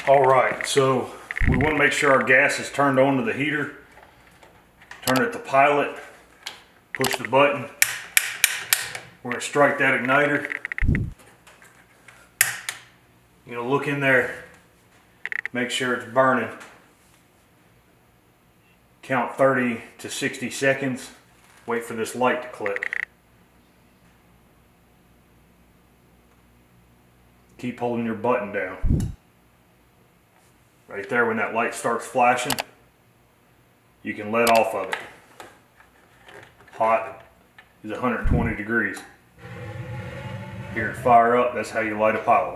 All right, so we want to make sure our gas is turned on to the heater. Turn it to pilot, push the button. We're going to strike that igniter. Look in there, make sure it's burning. Count 30 to 60 seconds. Wait for this light to click. Keep holding your button down. Right there, when that light starts flashing, you can let off of it. Hot is 120 degrees. Hear it fire up, that's how you light a pilot light.